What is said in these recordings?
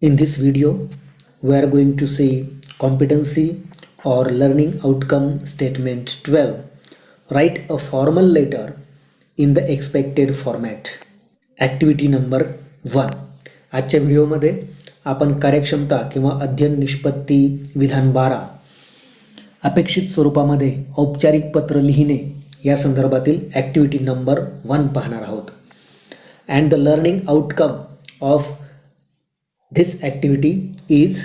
In this video, we are going to see competency or learning outcome statement 12. Write a formal letter in the expected format. Activity number 1. आजच्या व्हिडिओमध्ये आपण कार्यक्षमता किंवा अध्ययन निष्पत्ती विधान 12 अपेक्षित स्वरूपामध्ये औपचारिक पत्र लिहिणे या संदर्भातील ॲक्टिव्हिटी नंबर 1 पाहणार आहोत. And the learning outcome of this activity is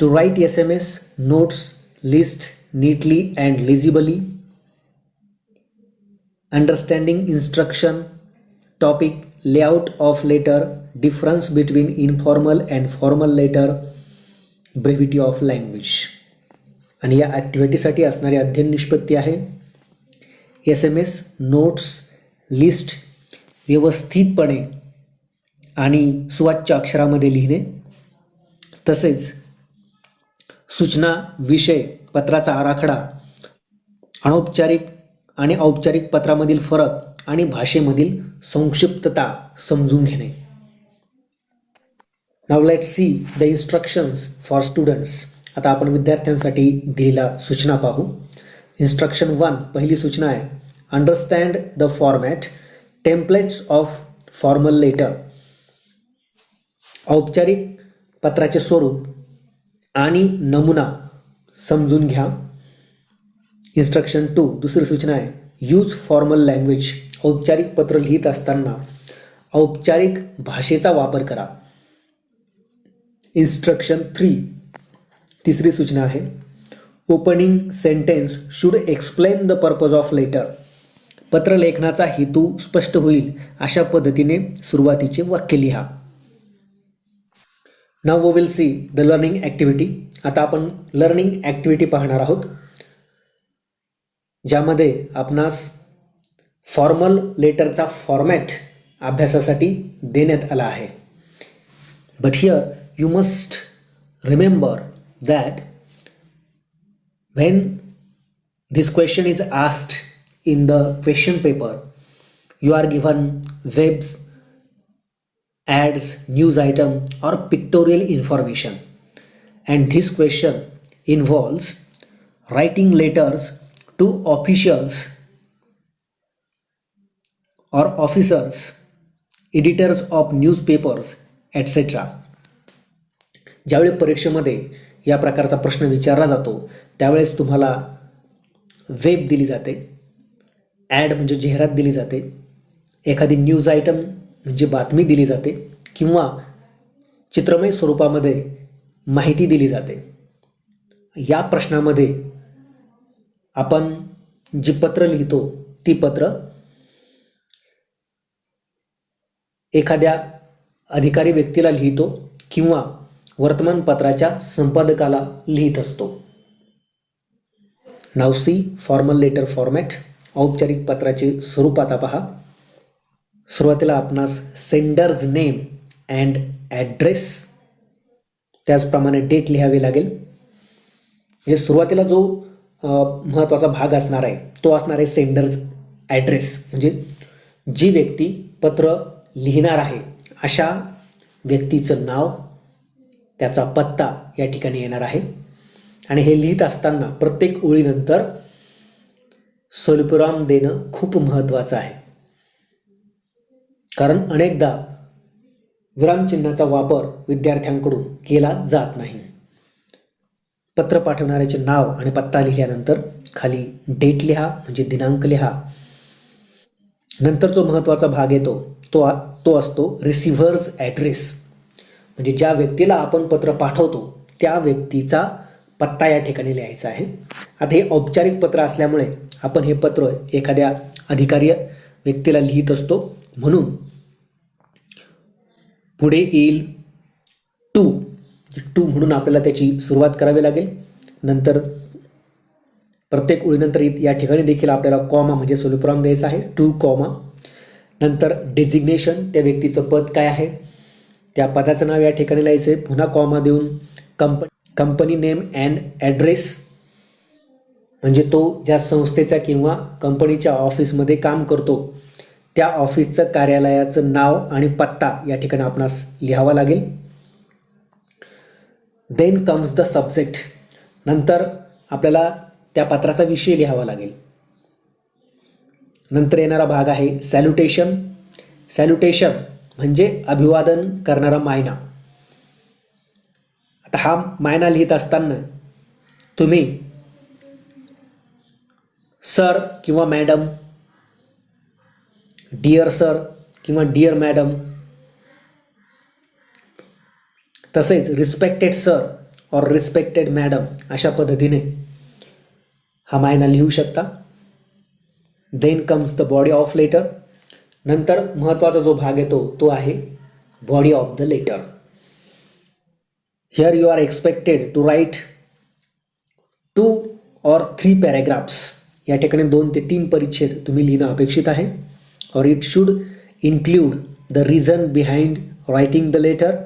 to write SMS notes list neatly and legibly, understanding instruction, topic, layout of letter, difference between informal and formal letter, brevity of language. आणि या ॲक्टिव्हिटीसाठी असणारी अध्ययन निष्पत्ती आहे SMS notes list व्यवस्थितपणे आणि सुवाच्य अक्षरामध्ये लिहिणे, तसेच सूचना विषय पत्राचा आराखडा, अनौपचारिक आणि औपचारिक पत्रामधील फरक आणि भाषेमधील संक्षिप्तता समजून घेणे. Now let's see the instructions for students. आता आपण विद्यार्थ्यांसाठी दिलेल्या सूचना पाहू. इन्स्ट्रक्शन 1 पहिली सूचना आहे, understand the format templates of formal letter. औपचारिक पत्राचे स्वरूप आणि नमुना समजून घ्या. इन्स्ट्रक्शन 2 दुसरी सूचना आहे, यूज फॉर्मल लँग्वेज. औपचारिक पत्र लिहित असताना औपचारिक भाषेचा वापर करा. इन्स्ट्रक्शन 3 तिसरी सूचना आहे, opening sentence should explain the purpose of letter. पत्रलेखनाचा हेतू स्पष्ट होईल अशा पद्धतीने सुरुवातीचे वाक्य लिहा. Now we will see the learning activity. आता आपण लर्निंग ॲक्टिव्हिटी पाहणार आहोत, ज्यामध्ये आपणास फॉर्मल लेटरचा फॉर्मॅट अभ्यासासाठी देण्यात आला आहे. But here you must remember that when this question is asked in the question paper, you are given webs, ads, news item or pictorial information, and this question involves writing letters to officials or officers, editors of newspapers, etc. ज्यावेळी परीक्षेमध्ये या प्रकारचा प्रश्न विचारला जातो त्यावेळेस तुम्हाला web दिली जाते, ॲड म्हणजे जाहिरात दिली जाते, एखादी न्यूज आयटम म्हणजे बातमी दिली जाते किंवा चित्रमय स्वरूपामध्ये माहिती दिली जाते. या प्रश्नामध्ये आपण जी पत्र लिहितो ती पत्र एखाद्या अधिकारी व्यक्तीला लिहितो किंवा वर्तमानपत्राच्या संपादकाला लिहित असतो. Now see formal letter format. औपचारिक पत्राचे स्वरूप आता पहा. सुरुवातीला आपणास सेंडर्स नेम अँड ॲड्रेस, त्याचप्रमाणे डेट लिहावी लागेल. म्हणजे सुरुवातीला जो महत्त्वाचा भाग असणार आहे तो असणार आहे सेंडर्स ॲड्रेस, म्हणजे जी व्यक्ती पत्र लिहिणार आहे अशा व्यक्तीचं नाव, त्याचा पत्ता या ठिकाणी येणार आहे. आणि हे लिहित असताना प्रत्येक ओळीनंतर स्वल्पविराम देणं खूप महत्त्वाचं आहे, कारण अनेकदा विरामचिन्हाचा वापर विद्यार्थ्यांकडून केला जात नाही. पत्र पाठवणाऱ्याचे नाव आणि पत्ता लिहिल्यानंतर खाली डेट लिहा, म्हणजे दिनांक लिहा. नंतर जो महत्त्वाचा भाग येतो तो असतो रिसिव्हर्स ॲड्रेस, म्हणजे ज्या व्यक्तीला आपण पत्र पाठवतो त्या व्यक्तीचा पत्ता या ठिकाणी लिहायचा आहे. आता हे औपचारिक पत्र असल्यामुळे आपण हे पत्र एखाद्या अधिकारी व्यक्तीला लिहित असतो, म्हणून पुढे येईल टू म्हणून आपल्याला त्याची सुरुवात करावी लागेल. नंतर प्रत्येक ओळीनंतर या ठिकाणी देखील आपल्याला कॉमा म्हणजे स्वल्पविराम द्यायचा आहे, टू कॉमा. नंतर डेजिग्नेशन, त्या व्यक्तीचं पद काय आहे त्या पदाचं नाव या ठिकाणी लिहायचं आहे, पुन्हा कॉमा देऊन कंपनी नेम अँड ॲड्रेस, म्हणजे तो ज्या संस्थेचा किंवा कंपनीच्या ऑफिसमध्ये काम करतो त्या ऑफिसचं कार्यालयाचं नाव आणि पत्ता या ठिकाणी आपणास लिहावा लागेल. Then comes the subject. नंतर आपल्याला त्या पत्राचा विषय लिहावा लागेल. नंतर येणारा भाग आहे सॅल्युटेशन. सॅल्युटेशन म्हणजे अभिवादन करणारा मायना. आता हा मायना लिहित असताना तुम्ही सर किंवा मॅडम, डिअर सर किंवा डिअर मॅडम, तसेच रिस्पेक्टेड सर और रिस्पेक्टेड मॅडम अशा पद्धतीने हा मायना लिहू शकता. Then comes the body of letter. नंतर महत्त्वाचा जो भाग येतो तो आहे body of the letter. Here you are expected to write 2 or 3 paragraphs. या ठिकाणी 2 ते 3 परिच्छेद तुम्ही लिहिणं अपेक्षित आहे. और it should include the reason behind writing the letter.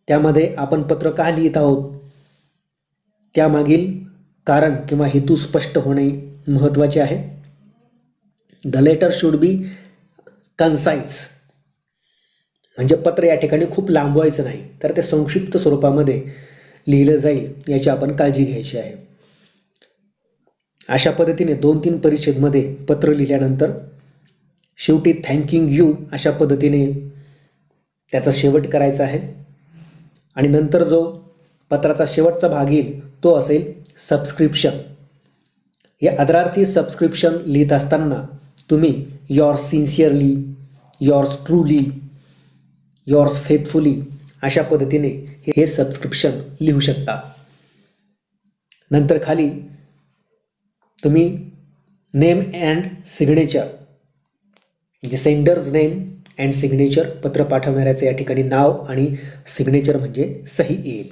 त्यामध्ये आपण पत्र का लिहित आहोत त्यामागील कारण किंवा हेतू स्पष्ट होणे महत्त्वाचे आहे. The letter should be concise. म्हणजे पत्र या ठिकाणी खूप लांबवायचं नाही, तर ते संक्षिप्त स्वरूपामध्ये लिहिलं जाईल याची आपण काळजी घ्यायची आहे. अशा पद्धतीने 2-3 परिच्छेदमध्ये पत्र लिहिल्यानंतर शेवटी थँकिंग यू अशा पद्धतीने त्याचा शेवट करायचा आहे. आणि नंतर जो पत्राचा शेवटचा भाग येईल तो असेल सबस्क्रिप्शन. या आदरार्थी सबस्क्रिप्शन लिहित असताना तुम्ही yours sincerely, yours truly, yours faithfully अशा पद्धतीने हे सबस्क्रिप्शन लिहू शकता. नंतर खाली तुम्ही नेम अँड सिग्नेचर, म्हणजे सेंडर्स नेम अँड सिग्नेचर, पत्र पाठवणाऱ्याचं या ठिकाणी नाव आणि सिग्नेचर म्हणजे सही येईल.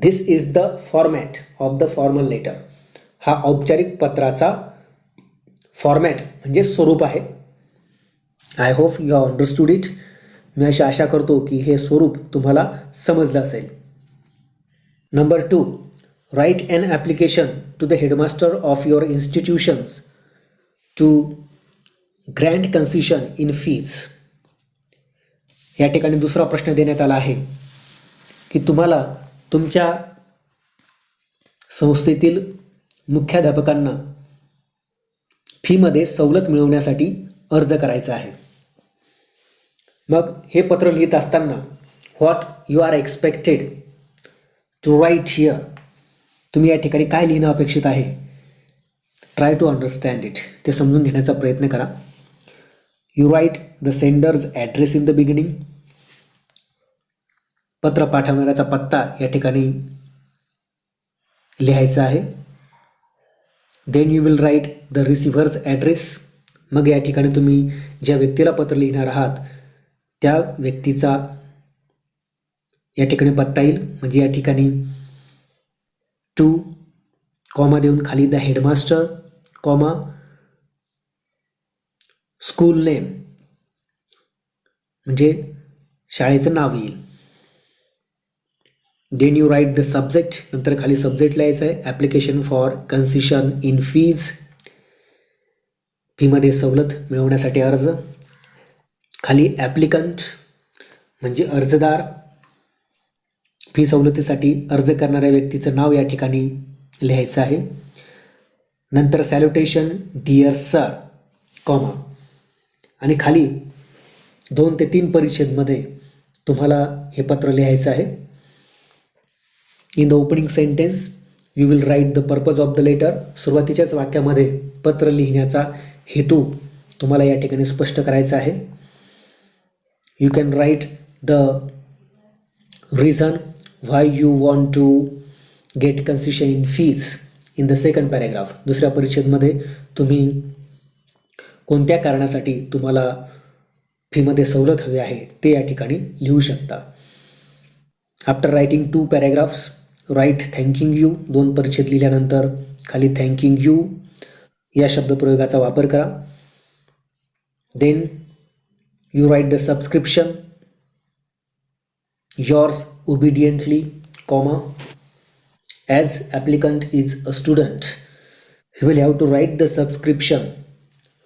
This is the format of the formal letter. हा औपचारिक पत्राचा फॉर्मॅट म्हणजे स्वरूप आहे. I hope you have understood it. मी अशी आशा करतो की हे स्वरूप तुम्हाला समजलं असेल. Number 2, write an application to the headmaster of your institutions to grant concession in fees. या ठिकाणी दुसरा प्रश्न देण्यात आला आहे की तुम्हाला तुमच्या संस्थेतील मुख्याध्यापकांना फीमध्ये सवलत मिळवण्यासाठी अर्ज करायचा आहे. मग हे पत्र लिहित असताना what you are expected to write here. तुम्ही या ठिकाणी काय लिहिणं अपेक्षित आहे. Try to understand it. ते समजून घेण्याचा प्रयत्न करा. You write the sender's address in the beginning. पत्र पाठवणाऱ्याचा पत्ता या ठिकाणी लिहायचा आहे. Then you will write the receiver's address. मग या ठिकाणी तुम्ही ज्या व्यक्तीला पत्र लिहिणार आहात त्या व्यक्तीचा या ठिकाणी पत्ता येईल. म्हणजे या ठिकाणी टू कॉमा देऊन खाली the headmaster comma school name म्हणजे शाळेचं नाव येईल. Then you write the subject. नंतर खाली सब्जेक्ट लिहायचं आहे. Application for concession in fees. फीमध्ये सवलत मिळवण्यासाठी अर्ज. खाली ॲप्लिकंट म्हणजे अर्जदार. फी सवलतीसाठी अर्ज करणाऱ्या व्यक्तीचं नाव या ठिकाणी लिहायचं आहे. नंतर सॅल्युटेशन डिअर सर कॉमा आणि खाली 2 ते 3 परिच्छेदमध्ये तुम्हाला हे पत्र लिहायचं आहे. In the opening sentence you will write the purpose of the letter. सुरुवातीच्याच वाक्यामध्ये पत्र लिहिण्याचा हेतू तुम्हाला या ठिकाणी स्पष्ट करायचा आहे. You can write the reason why you want to get concession in fees in the second paragraph. दुसऱ्या परिच्छेदमध्ये तुम्ही कोणत्या कारणासाठी तुम्हाला फीमध्ये सवलत हवी आहे ते या ठिकाणी लिहू शकता. After writing 2 paragraphs write thanking you. 2 परिच्छेद लिहिल्यानंतर खाली थँकिंग यू या शब्दप्रयोगाचा वापर करा. Then you write the subscription yours obediently, comma, as applicant is a student, you will have to write the subscription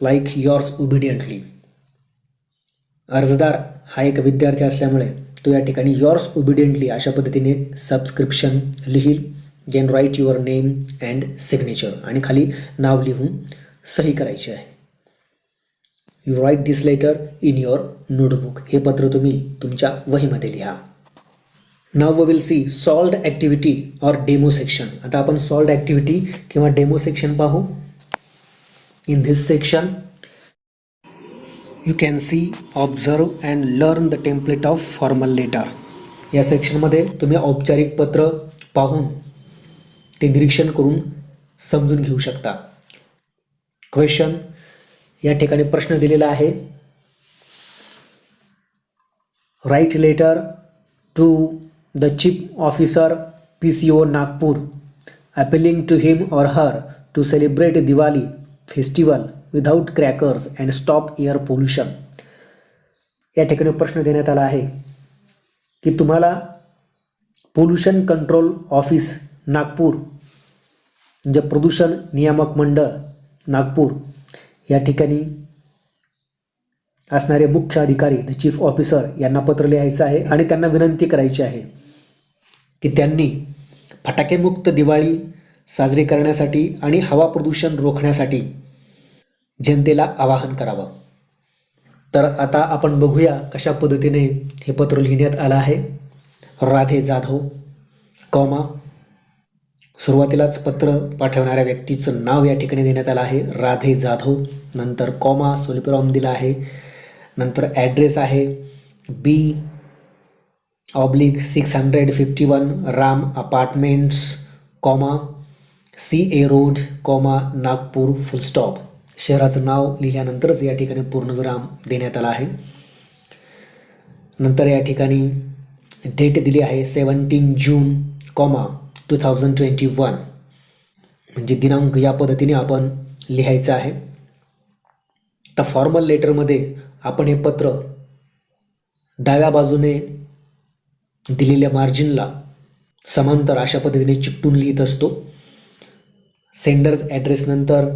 like yours obediently. अर्जदार हा एक विद्यार्थी असल्यामुळे तो या ठिकाणी yours obediently अशा पद्धतीने सबस्क्रिप्शन लिहील. Then write your name and signature आणि खाली नाव लिहून सही करायची आहे. You write this letter in your notebook. हे पत्र तुम्ही तुमच्या वहीमध्ये लिहा. Now we will see solved activity or demo section. आता आपण सॉल्व्ड ॲक्टिव्हिटी किंवा डेमो सेक्शन पाहू. In this section you can see, observe and learn the template of formal letter. या सेक्शनमध्ये तुम्ही औपचारिक पत्र पाहून ते निरीक्षण करून समजून घेऊ शकता. क्वेश्चन, या ठिकाणी प्रश्न दिलेला आहे. Write letter to the chief officer PCO Nagpur appealing to him or her to celebrate Diwali festival without crackers and stop air pollution. या ठिकाणी प्रश्न देण्यात आला आहे की तुम्हाला पोल्युशन कंट्रोल ऑफिस नागपूर, म्हणजे प्रदूषण नियामक मंडळ नागपूर या ठिकाणी असणारे मुख्य अधिकारी द चीफ ऑफिसर यांना पत्र लिहायचं आहे आणि त्यांना विनंती करायची आहे की त्यांनी फटाकेमुक्त दिवाळी साजरी करण्यासाठी आणि हवा प्रदूषण रोखण्यासाठी जनतेला आवाहन करावं. तर आता आपण बघूया कशा पद्धतीने हे पत्र लिहिण्यात आलं आहे. राधे जाधव, कॉमा, सुरुवातीलाच पत्र पाठवणाऱ्या व्यक्तीचं नाव या ठिकाणी देण्यात आलं आहे राधे जाधव, नंतर कॉमा स्वल्पविराम दिला आहे, नंतर ॲड्रेस आहे B/651 Ram apartments, comma CA road, comma Nagpur, फुल स्टॉप. शहराचं नाव लिहिल्यानंतरच या ठिकाणी पूर्णविराम देण्यात आला आहे. नंतर या ठिकाणी डेट दिली आहे 17 जून, कॉमा 2021, म्हणजे दिनांक या पद्धतीने आपण लिहायचं आहे. तर फॉर्मल लेटरमध्ये आपण हे पत्र डाव्या बाजूने दिलेल्या मार्जिनला समांतर अशा पद्धतीने चिकटून लिहित असतो. सेंडर्स ॲड्रेस नंतर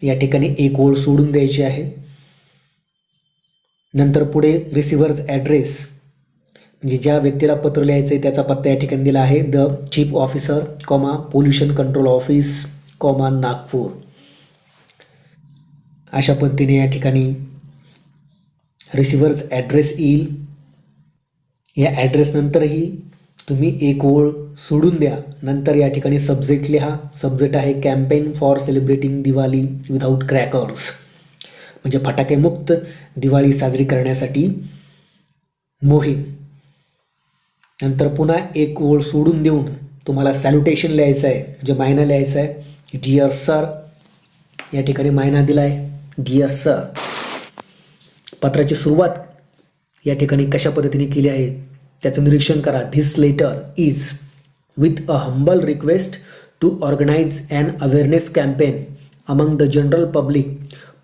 या ठिकाणी एक ओळ सोडून द्यायची आहे. नंतर पुढे रिसिव्हर्स ॲड्रेस, म्हणजे ज्या व्यक्तीला पत्र लिहायचं आहे त्याचा पत्ता या ठिकाणी दिला आहे the chief officer, comma pollution control office, comma Nagpur. अशा पद्धतीने या ठिकाणी रिसिव्हर्स ॲड्रेस येईल. या ॲड्रेस नंतरही तुम्ही एक ओळ सोडून द्या. नंतर या ठिकाणी सब्जेक्ट लिहा. सब्जेक्ट आहे campaign for celebrating Diwali without crackers, म्हणजे फटाकेमुक्त दिवाळी साजरी करण्यासाठी मोहीम. नंतर पुन्हा एक ओळ सोडून देऊन तुम्हाला सॅल्युटेशन लिहायचं आहे, म्हणजे मायना लिहायचं आहे डिअर सर. या ठिकाणी मायना दिला आहे डिअर सर. पत्राची सुरुवात या ठिकाणी कशा पद्धतीने केली आहे त्याचं निरीक्षण करा. This letter is with a humble request to organise an awareness campaign among the general public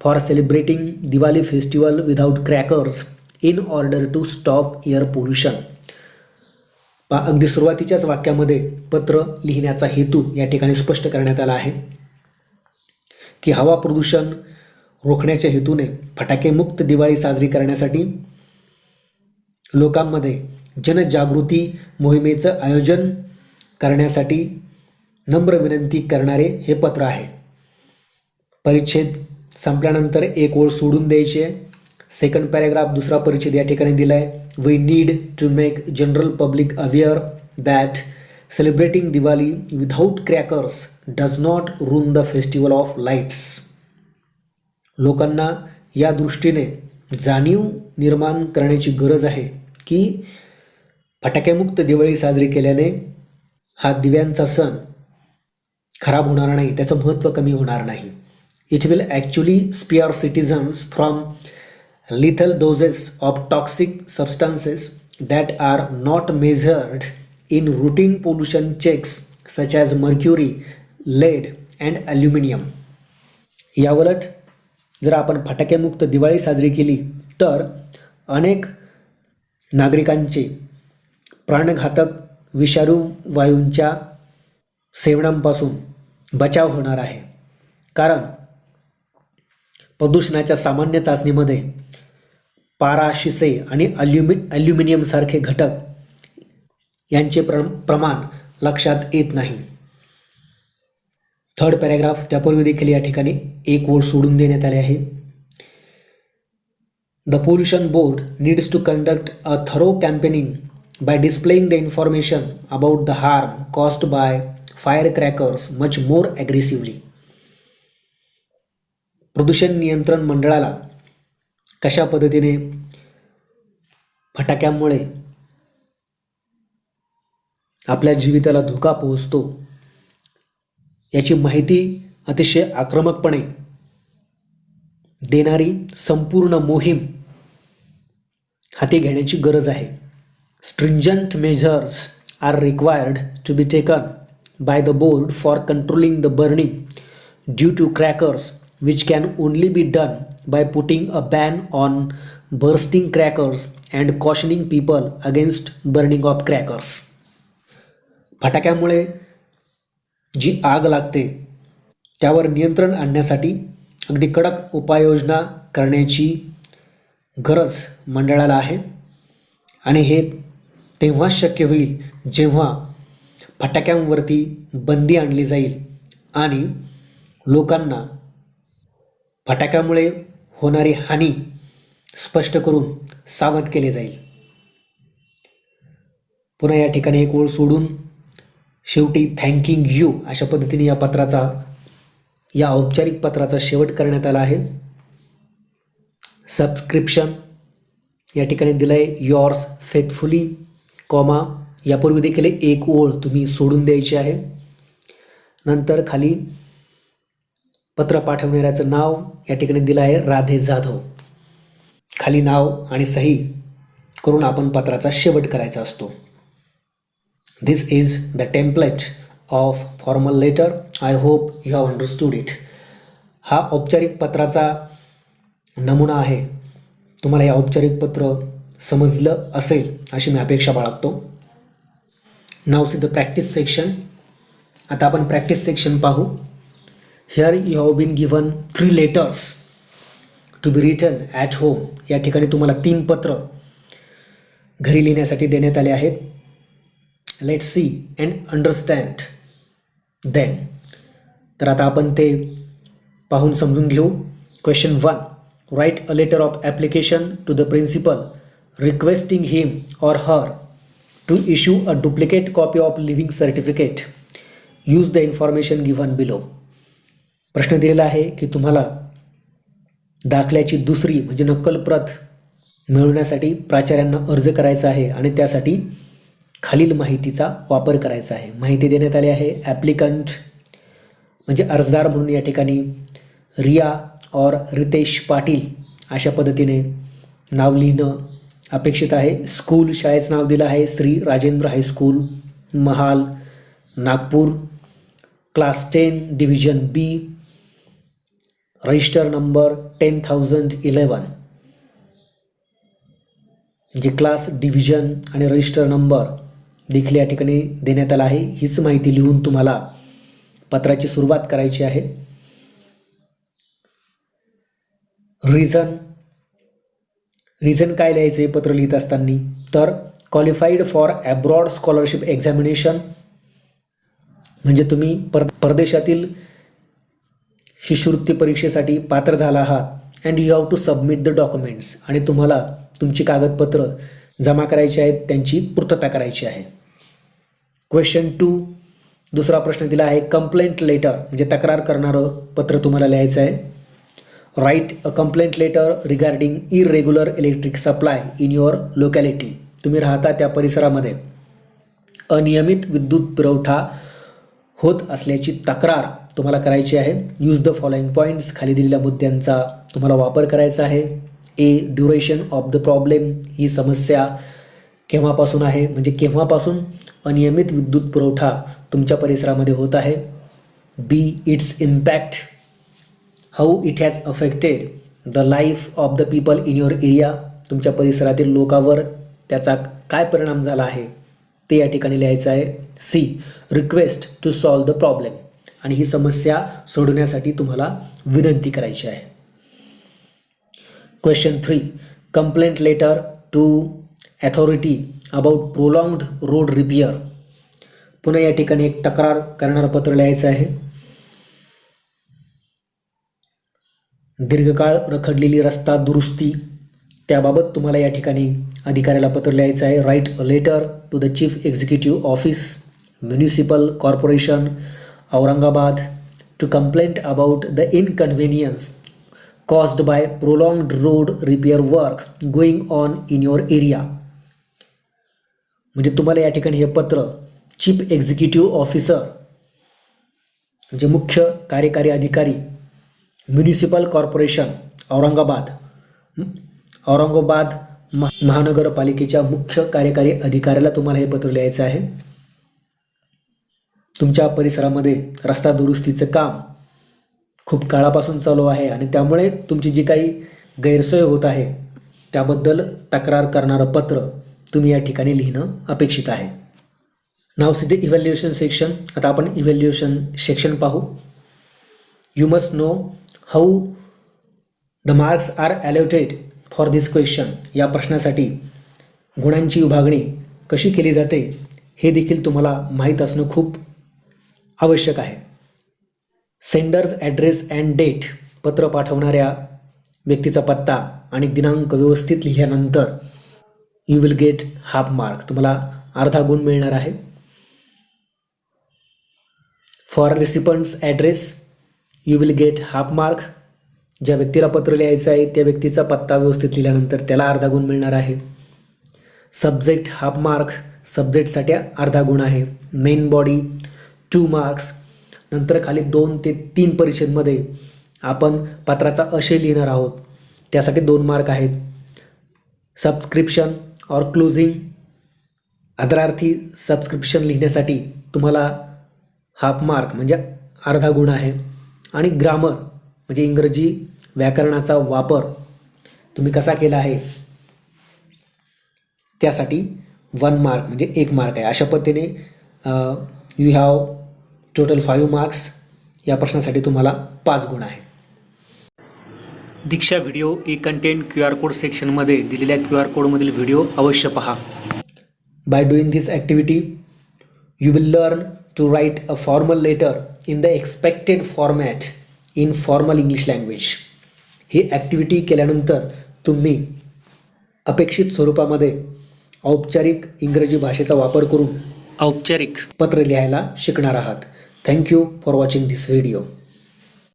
for celebrating Diwali festival without crackers in order to stop air pollution. अगदी सुरुवातीच्याच वाक्यामध्ये पत्र लिहिण्याचा हेतू या ठिकाणी स्पष्ट करण्यात आला आहे की हवा प्रदूषण रोखण्याच्या हेतूने फटाकेमुक्त दिवाळी साजरी करण्यासाठी लोकांमध्ये जनजागृती मोहिमेचं आयोजन करण्यासाठी नम्र विनंती करणारे हे पत्र आहे. परिच्छेद संपल्यानंतर एक ओळ सोडून द्यायची आहे. सेकंड पॅरेग्राफ दुसरा परिच्छेद या ठिकाणी दिला आहे. We need to make general public aware that celebrating Diwali without crackers does not ruin the festival of lights. लोकांना या दृष्टीने जाणीव निर्माण करण्याची गरज आहे की फटाकेमुक्त दिवाळी साजरी केल्याने हा दिव्यांचा सण खराब होणार नाही, त्याचं महत्त्व कमी होणार नाही. It will actually spare citizens from lethal doses of toxic substances that are not measured in routine pollution checks such as mercury, lead and aluminium. याउलट जर आपण फटाकेमुक्त दिवाळी साजरी केली तर अनेक नागरिकांचे प्राणघातक विषारू वायूंच्या सेवनापासून बचाव होणार आहे. कारण प्रदूषणाच्या सामान्य चाचणीमध्ये पारा, शिसे आणि ॲल्युमिनियम सारखे घटक यांचे प्रमाण लक्षात येत नाही. थर्ड पॅराग्राफ त्यापूर्वी देखील या ठिकाणी एक ओळ सोडून देण्यात आले आहे. The pollution board needs to conduct a thorough campaigning by displaying the information about the harm caused by firecrackers much more aggressively. प्रदूषण नियंत्रण मंडळाला कशा पद्धतीने फटाक्यांमुळे आपल्या जीविताला धोका पोहोचतो याची माहिती अतिशय आक्रमकपणे देणारी संपूर्ण मोहीम हाती घेण्याची गरज आहे. Stringent measures are required to be taken by the board for controlling the burning due to crackers, which can only be done by putting a ban on bursting crackers and cautioning people against burning of crackers. फटाक्यामुळे जी आग लागते त्यावर नियंत्रण आणण्यासाठी अगदी कडक उपाययोजना करण्याची गरज मंडळाला आहे आणि हे तेव्हाच शक्य होईल जेव्हा फटाक्यांवरती बंदी आणली जाईल आणि लोकांना फटाक्यामुळे होणारी हानी स्पष्ट करून सावध केले जाईल. पुन्हा या ठिकाणी एक ओळ सोडून शेवटी थँकिंग यू अशा पद्धतीने या औपचारिक पत्राचा शेवट करण्यात आला आहे. सबस्क्रिप्शन या ठिकाणी दिलं आहे योर्स फेथफुली, कॉमा यापूर्वी देखील एक ओळ तुम्ही सोडून द्यायची आहे. नंतर खाली पत्र पाठवणाऱ्याचं नाव या ठिकाणी दिलं आहे राधे जाधव. खाली नाव आणि सही करून आपण पत्राचा शेवट करायचा असतो. This is the template of formal letter. I hope you have understood it. हा औपचारिक पत्राचा नमुना आहे. तुम्हाला हे औपचारिक पत्र समजलं असेल अशी मी अपेक्षा बाळगतो. Now see the practice section. आता आपण प्रॅक्टिस सेक्शन पाहू. Here you have been given 3 letters to be written at home. या ठिकाणी तुम्हाला 3 पत्र घरी लिहिण्यासाठी देण्यात आले आहेत. Let's see and understand then. तर आता आपण ते पाहून समजून घेऊ. Question 1. Write a letter of application to the principal requesting him or her to issue a duplicate copy of living certificate. Use the information given below. प्रश्न दिलेला आहे की तुम्हाला दाखल्याची दुसरी म्हणजे नक्कल प्रत मिळवण्यासाठी प्राचार्यांना अर्ज करायचा आहे आणि त्यासाठी खालील माहितीचा वापर करायचा आहे. माहिती देण्यात आली आहे. ॲप्लिकंट म्हणजे अर्जदार म्हणून या ठिकाणी रिया और रितेश पाटील अशा पद्धतीने नाव लिहिणं अपेक्षित आहे. स्कूल शाळेचं नाव दिलं आहे Shri Rajendra high school Mahal Nagpur. Class 10 division B. Register number 10011. जे क्लास डिव्हिजन आणि रजिस्टर नंबर देखील या ठिकाणी देण्यात आला आहे. हीच माहिती लिहून तुम्हाला पत्राची सुरुवात करायची आहे. रिझन काय लिहायचं आहे पत्र लिहित असताना, तर qualified for abroad scholarship examination म्हणजे तुम्ही परदेशातील शिष्यवृत्ती परीक्षेसाठी पात्र झाला आहात. And you have to submit the documents आणि तुम्हाला तुमची कागदपत्र जमा करायची आहेत, त्यांची पूर्तता करायची आहे. क्वेश्चन 2 दुसरा प्रश्न दिला आहे. कंप्लेंट लेटर म्हणजे तक्रार करणारं पत्र तुम्हाला लिहायचं आहे. Write a complaint letter regarding irregular electric supply in your locality. तुम्ही राहता त्या परिसरामध्ये अनियमित विद्युत पुरवठा होत असल्याची तक्रार तुम्हाला करायची आहे. Use the following points. खाली दिलेल्या मुद्द्यांचा तुम्हाला वापर करायचा आहे. A. Duration of the problem. ही समस्या केव्हापासून आहे म्हणजे केव्हापासून अनियमित विद्युत पुरवठा तुमच्या परिसरामध्ये होत आहे. B. Its impact. How it has affected the life of the people in your area. तुमच्या परिसरातील लोकांवर त्याचा काय परिणाम झाला आहे ते या ठिकाणी लिहायचं आहे. See. Request to solve the problem. आणि ही समस्या सोडवण्यासाठी तुम्हाला विनंती करायची आहे. Question 3. Complaint letter to authority about prolonged road repair. पुन्हा या ठिकाणी एक तक्रार करणारं पत्र लिहायचं आहे. दीर्घकाळ रखडलेली रस्ता दुरुस्ती त्याबाबत तुम्हाला या ठिकाणी अधिकाऱ्याला पत्र लिहायचं आहे. Write a letter to the chief executive office municipal corporation Aurangabad to complaint about the inconvenience caused by prolonged road repair work going on in your area. म्हणजे तुम्हाला या ठिकाणी हे पत्र चीफ एक्झिक्युटिव्ह ऑफिसर म्हणजे मुख्य कार्यकारी अधिकारी म्युनिसिपल कॉर्पोरेशन औरंगाबाद महानगरपालिकेच्या मुख्य कार्यकारी अधिकाऱ्याला तुम्हाला हे पत्र लिहायचं आहे. तुमच्या परिसरामध्ये रस्ता दुरुस्तीचं काम खूप काळापासून चालू आहे आणि त्यामुळे तुमची जी काही गैरसोय होत आहे त्याबद्दल तक्रार करणारं पत्र तुम्ही या ठिकाणी लिहिणं अपेक्षित आहे. Now see the evaluation section. आता आपण इव्हॅल्युएशन सेक्शन पाहू. You must know how the marks are allotted for this question. या प्रश्नासाठी गुणांची विभागणी कशी केली जाते हे देखील तुम्हाला माहीत असणं खूप आवश्यक आहे. Sender's address and date. पत्र पाठवणाऱ्या व्यक्तीचा पत्ता आणि दिनांक व्यवस्थित लिहिल्यानंतर you will get half mark. तुम्हाला अर्धा गुण मिळणार आहे. For recipient's address you will get half mark. ज्या व्यक्तीला पत्र लिहायचं आहे त्या व्यक्तीचा पत्ता व्यवस्थित लिहिल्यानंतर त्याला अर्धा गुण मिळणार आहे. Subject half mark. सब्जेक्टसाठी अर्धा गुण आहे. Main body 2 marks. नंतर खाली 2 ते 3 परिच्छेदमध्ये आपण पत्राचा आशय लिहिणार आहोत त्यासाठी 2 मार्क आहेत. सबस्क्रिप्शन और क्लोजिंग आदरार्थी सबस्क्रिप्शन लिहिण्यासाठी तुम्हाला हाफ मार्क म्हणजे अर्धा गुण आहे. आणि ग्रामर म्हणजे इंग्रजी व्याकरणाचा वापर तुम्ही कसा केला आहे त्यासाठी 1 मार्क म्हणजे 1 मार्क आहे. अशा पद्धतीने यू हॅव टोटल 5 मार्क्स. या प्रश्नासाठी तुम्हाला 5 गुण आहे. Diksha video e content QR code सेक्शनमध्ये दिलेल्या QR कोडमधील व्हिडिओ अवश्य पहा. By doing this activity you will learn to write a formal letter in the expected format in formal English language. ही ॲक्टिव्हिटी केल्यानंतर तुम्ही अपेक्षित स्वरूपामध्ये औपचारिक इंग्रजी भाषेचा वापर करून औपचारिक पत्र लिहायला शिकणार आहात. Thank you for watching this video.